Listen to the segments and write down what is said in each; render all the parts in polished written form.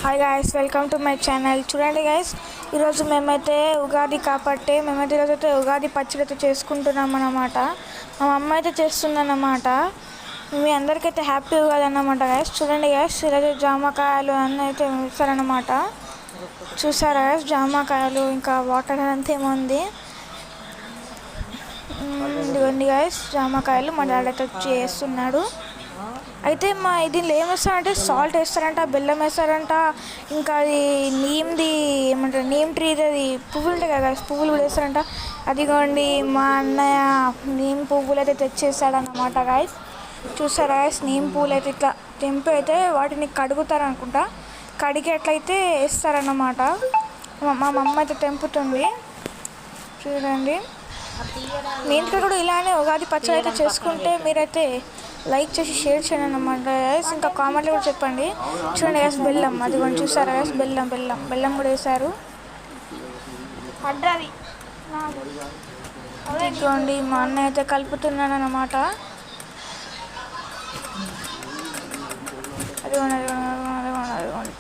Hi guys, welcome to my channel. చూడండి guys, ఈరోజు మేమైతే ఉగాది కాబట్టి మేమైతే ఈరోజైతే ఉగాది పచ్చడి అయితే చేసుకుంటున్నాం అన్నమాట. మా అమ్మ అయితే చేస్తుందన్నమాట. మీ అందరికైతే హ్యాపీ ఉగాది అన్నమాట గాయస్. చూడండి గాయస్, ఈరోజు జామకాయలు అన్నీ అయితే ఇస్తారన్నమాట. చూసారా గాయస్, జామకాయలు ఇంకా వాటర్ అంతా ఏముంది. ఇదిగోండి గాయస్, జామకాయలు మా డాడీ అయితే చేస్తున్నాడు. అయితే దీనిలో ఏం వేస్తారంటే సాల్ట్ వేస్తారంట, బెల్లం వేస్తారంట, ఇంకా అది నీమ్ది ఏమంటారు, నీమ్ ట్రీది అది పువ్వులు ఉంటాయి కదా, పువ్వులు కూడా వేస్తారంట. అదిగోండి మా అన్నయ్య నీమ్ పువ్వులు అయితే తెచ్చేస్తాడన్నమాట గాయస్. చూసారా గాయస్, నీమ్ పువ్వులు అయితే ఇట్లా తెంపి అయితే వాటిని కడుగుతారనుకుంటా. కడిగి అట్లయితే వేస్తారన్నమాట. మా మమ్మ అయితే తెంపుతుంది. చూడండి, మీ ఇంట్లో కూడా ఇలానే ఉగాది పచ్చడి అయితే చేసుకుంటే మీరైతే లైక్ చేసి షేర్ చేయండి అన్నమాట గైస్. ఇంకా కామెంట్లు కూడా చెప్పండి. చూడండి గైస్, బెల్లం అది కొంచెం చూసారా గైస్, బెల్లం కూడా వేశారు. చూడండి, మా అన్న అయితే కలుపుతున్నాను అన్నమాట.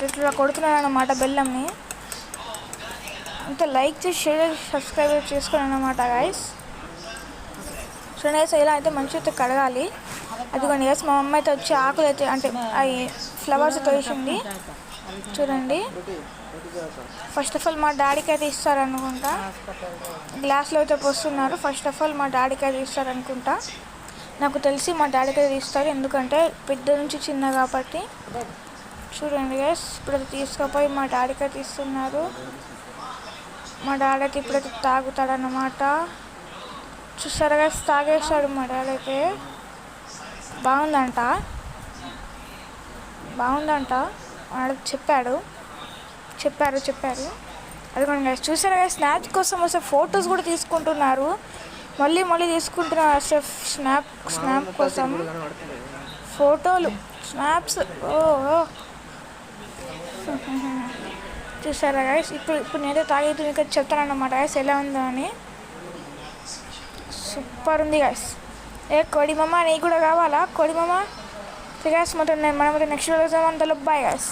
ఇట్లా కొడుతున్నాను అన్నమాట బెల్లంని. అంతే, లైక్ చేసి షేర్ చేసి సబ్స్క్రైబ్ చేసుకోండి అన్నమాట గైస్. చూడండి గైస్, ఇలా అయితే మంచిగా అయితే కడగాలి. అదిగోండి గైస్, మా అమ్మ అయితే వచ్చి ఆకులు అయితే అంటే అవి ఫ్లవర్స్ అయితే వేసింది. చూడండి, ఫస్ట్ ఆఫ్ ఆల్ మా డాడీకి అయితే ఇస్తారనుకుంటా. గ్లాస్లో అయితే పోస్తున్నారు. ఫస్ట్ ఆఫ్ ఆల్ మా డాడీకి అయితే ఇస్తారనుకుంటా. నాకు తెలిసి మా డాడీకి అయితే ఇస్తారు, ఎందుకంటే పెద్ద నుంచి చిన్న కాబట్టి. చూడండి గైస్, ఇప్పుడైతే తీసుకుపోయి మా డాడీకి అయితే ఇస్తున్నారు. మా డాడీ అయితే ఇప్పుడైతే తాగుతాడన్నమాట. చూసారా గైస్, తాగేస్తాడు మా డాడీ అయితే. బాగుందంట వాడు చెప్పారు. అదిగోండి గైస్, చూసారా గైస్, స్నాప్స్ కోసం అసలు ఫొటోస్ కూడా తీసుకుంటున్నారు. మళ్ళీ తీసుకుంటున్నారు అసలు స్నాప్ కోసం ఫోటోలు, స్నాప్స్. చూసారా గైస్, ఇప్పుడు నేనైతే తాగేది మీకు చెప్తానన్నమాట గైస్ ఎలా ఉందో అని. సూపర్ ఉంది గైస్. కోడి మామ, నీకు కూడా కావాలా కోడి మామ? గ్యాస్ మొత్తం మనమైతే నెక్స్ట్ రోజు అంతలో బాయ్ గైస్.